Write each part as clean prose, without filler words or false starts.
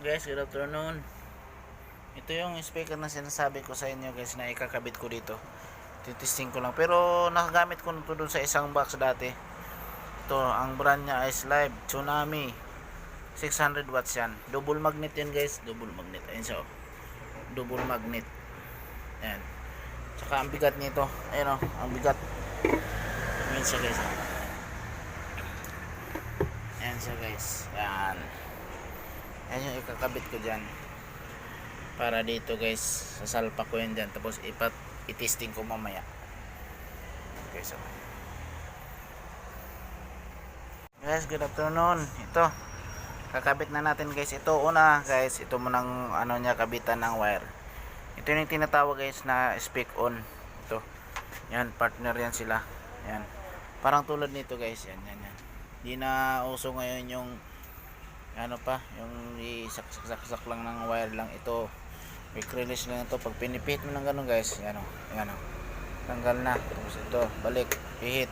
Guys, good afternoon. Ito yung speaker na sinasabi ko sa inyo guys na ikakabit ko dito. Titisting ko lang. Pero nakagamit ko nito dun sa isang box dati. Ito, ang brand niya is Live Tsunami. 600 watts yan. Double magnet yan guys. Double magnet. Ayun siya. Double magnet. Ayan. Tsaka ang bigat nito. Ayun o. Ang bigat. Ayan siya guys. Ayan siya guys. Ayan. Ayan yung ikakabit ko dyan. Para dito guys, sasalpa ko yan dyan. Tapos itesting ko mamaya. Okay, so guys, good afternoon. Ito, kakabit na natin guys. Ito una guys, ito munang ano niya, kabitan ng wire. Ito yung tinatawag guys na speak on. Ito, yan, partner yan sila. Yan, parang tulad nito guys. Yan. Di na uso ngayon yung ano pa, yung isaksak lang ng wire lang. Ito quick release lang ito. Pag pinipihit mo ng ganun guys, yan o, tanggal na. Tapos ito, balik, pihit.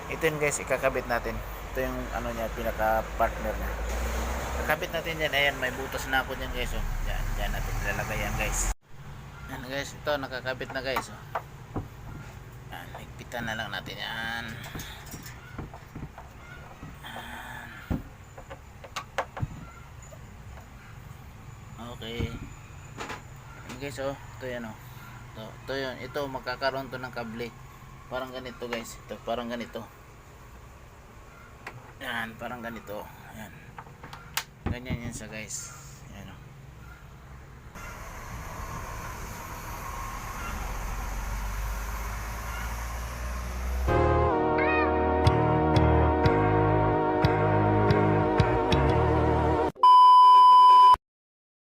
Ito yun guys, ikakabit natin. Ito yung ano niya, pinaka partner niya. Kakabit natin yan. Ayan, may butas na ako dyan guys o. Dyan natin ilalagay yan guys. Yan guys, ito nakakabit na guys o. Yan, higpitan na lang natin yan. Okay. Ayan guys oh, ito yan oh. Ito yun, ito magkakaroon to ng kable. Parang ganito guys, ito parang ganito. Yan, parang ganito. Ayan. Ganyan yan siya guys.